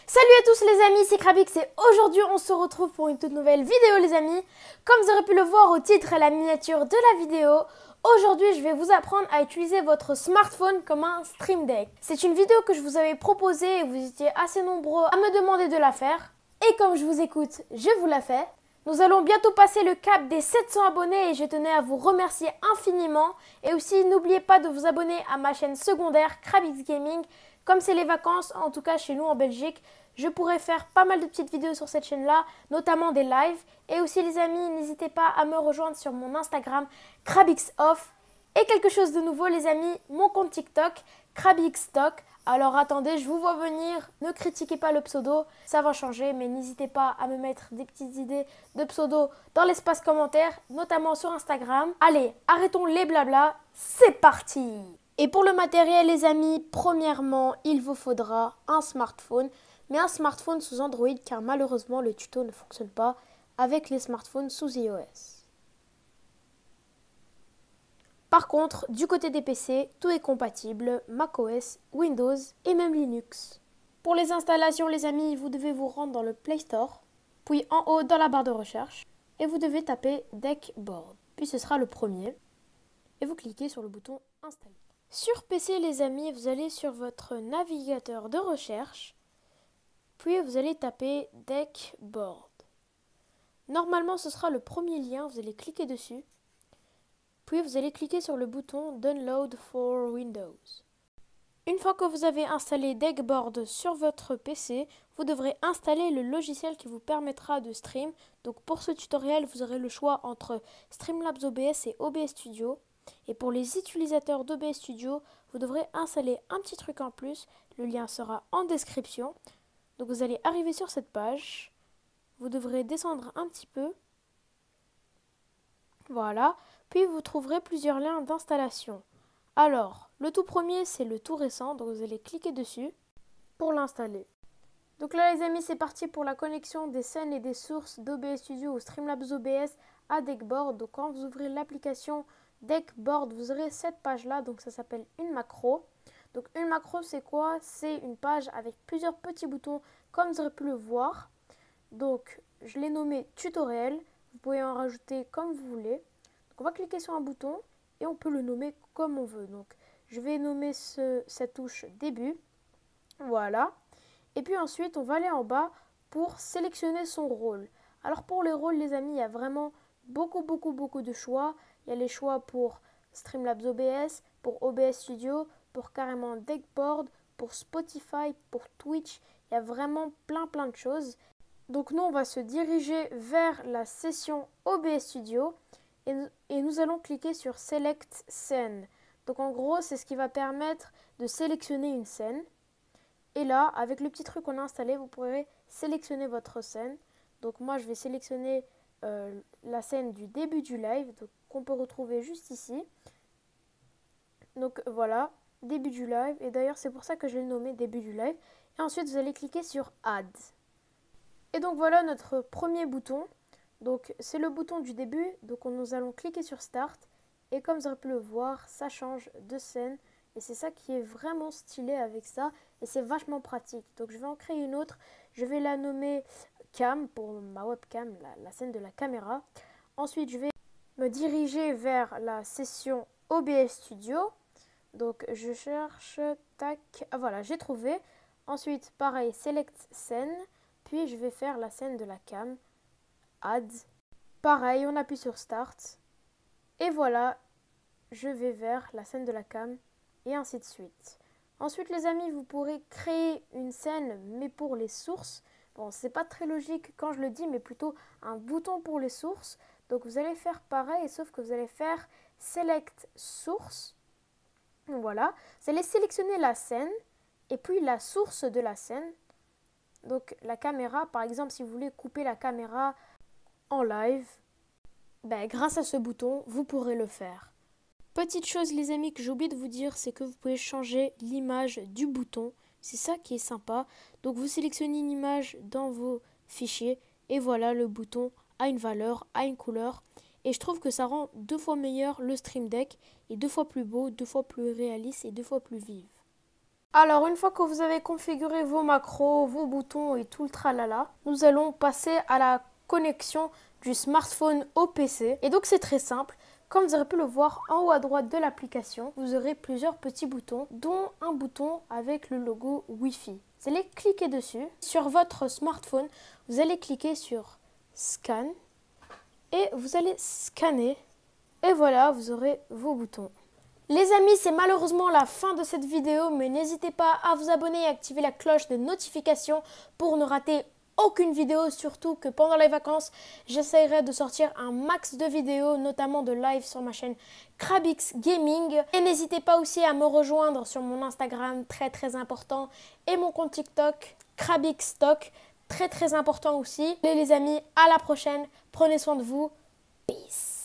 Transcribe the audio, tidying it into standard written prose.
Salut à tous les amis, c'est Krabix et aujourd'hui on se retrouve pour une toute nouvelle vidéo les amis. Comme vous aurez pu le voir au titre et la miniature de la vidéo, aujourd'hui je vais vous apprendre à utiliser votre smartphone comme un Stream Deck. C'est une vidéo que je vous avais proposée et vous étiez assez nombreux à me demander de la faire. Et comme je vous écoute, je vous la fais. Nous allons bientôt passer le cap des 700 abonnés et je tenais à vous remercier infiniment. Et aussi n'oubliez pas de vous abonner à ma chaîne secondaire Krabix Gaming. Comme c'est les vacances, en tout cas chez nous en Belgique, je pourrais faire pas mal de petites vidéos sur cette chaîne-là, notamment des lives. Et aussi les amis, n'hésitez pas à me rejoindre sur mon Instagram KrabixOff. Et quelque chose de nouveau les amis, mon compte TikTok KrabixTok. Alors attendez, je vous vois venir, ne critiquez pas le pseudo, ça va changer, mais n'hésitez pas à me mettre des petites idées de pseudo dans l'espace commentaire, notamment sur Instagram. Allez, arrêtons les blabla, c'est parti! Et pour le matériel les amis, premièrement, il vous faudra un smartphone, mais un smartphone sous Android car malheureusement le tuto ne fonctionne pas avec les smartphones sous iOS. Par contre, du côté des PC, tout est compatible, macOS, Windows et même Linux. Pour les installations les amis, vous devez vous rendre dans le Play Store, puis en haut dans la barre de recherche, et vous devez taper Deckboard. Puis ce sera le premier, et vous cliquez sur le bouton Installer. Sur PC les amis, vous allez sur votre navigateur de recherche, puis vous allez taper Deckboard. Normalement ce sera le premier lien, vous allez cliquer dessus. Puis vous allez cliquer sur le bouton Download for Windows. Une fois que vous avez installé Deckboard sur votre PC, vous devrez installer le logiciel qui vous permettra de stream. Donc pour ce tutoriel, vous aurez le choix entre Streamlabs OBS et OBS Studio. Et pour les utilisateurs d'OBS Studio, vous devrez installer un petit truc en plus. Le lien sera en description. Donc vous allez arriver sur cette page. Vous devrez descendre un petit peu. Voilà. Puis vous trouverez plusieurs liens d'installation. Alors, le tout premier, c'est le tout récent, donc vous allez cliquer dessus pour l'installer. Donc là les amis, c'est parti pour la connexion des scènes et des sources d'OBS Studio ou Streamlabs OBS à Deckboard. Donc quand vous ouvrez l'application Deckboard, vous aurez cette page-là, donc ça s'appelle une macro. Donc une macro, c'est quoi? C'est une page avec plusieurs petits boutons, comme vous aurez pu le voir. Donc je l'ai nommé tutoriel, vous pouvez en rajouter comme vous voulez. On va cliquer sur un bouton et on peut le nommer comme on veut. Donc, je vais nommer cette touche début. Voilà. Et puis ensuite, on va aller en bas pour sélectionner son rôle. Alors, pour les rôles, les amis, il y a vraiment beaucoup de choix. Il y a les choix pour Streamlabs OBS, pour OBS Studio, pour carrément Deckboard, pour Spotify, pour Twitch. Il y a vraiment plein de choses. Donc, nous, on va se diriger vers la session OBS Studio. Et nous allons cliquer sur Select Scene. Donc en gros, c'est ce qui va permettre de sélectionner une scène. Et là, avec le petit truc qu'on a installé, vous pourrez sélectionner votre scène. Donc moi, je vais sélectionner la scène du début du live, qu'on peut retrouver juste ici. Donc voilà, début du live. Et d'ailleurs, c'est pour ça que je l'ai nommé début du live. Et ensuite, vous allez cliquer sur Add. Et donc voilà notre premier bouton. Donc c'est le bouton du début, donc nous allons cliquer sur Start et comme vous aurez pu le voir, ça change de scène et c'est ça qui est vraiment stylé avec ça et c'est vachement pratique. Donc je vais en créer une autre, je vais la nommer Cam pour ma webcam, la scène de la caméra. Ensuite je vais me diriger vers la session OBS Studio, donc je cherche, tac, ah, voilà j'ai trouvé. Ensuite pareil, Select Scène, puis je vais faire la scène de la cam. Add. Pareil, on appuie sur Start. Et voilà, je vais vers la scène de la cam et ainsi de suite. Ensuite, les amis, vous pourrez créer une scène, mais pour les sources. Bon, c'est pas très logique quand je le dis, mais plutôt un bouton pour les sources. Donc, vous allez faire pareil, sauf que vous allez faire Select Source. Voilà. Vous allez sélectionner la scène et puis la source de la scène. Donc, la caméra, par exemple, si vous voulez couper la caméra en live, grâce à ce bouton, vous pourrez le faire. Petite chose les amis que j'ai oublié de vous dire, c'est que vous pouvez changer l'image du bouton. C'est ça qui est sympa. Donc vous sélectionnez une image dans vos fichiers et voilà, le bouton a une valeur, a une couleur. Et je trouve que ça rend 2 fois meilleur le Stream Deck et 2 fois plus beau, 2 fois plus réaliste et 2 fois plus vif. Alors, une fois que vous avez configuré vos macros, vos boutons et tout le tralala, nous allons passer à la connexion du smartphone au PC. Et donc, c'est très simple. Comme vous aurez pu le voir en haut à droite de l'application, vous aurez plusieurs petits boutons, dont un bouton avec le logo Wi-Fi. Vous allez cliquer dessus. Sur votre smartphone, vous allez cliquer sur Scan et vous allez scanner. Et voilà, vous aurez vos boutons. Les amis, c'est malheureusement la fin de cette vidéo, mais n'hésitez pas à vous abonner et activer la cloche de notification pour ne rater aucune vidéo, surtout que pendant les vacances, j'essaierai de sortir un max de vidéos, notamment de live sur ma chaîne Krabix Gaming. Et n'hésitez pas aussi à me rejoindre sur mon Instagram, très important, et mon compte TikTok, Krabix Stock, très important aussi. Et les amis, à la prochaine, prenez soin de vous, peace.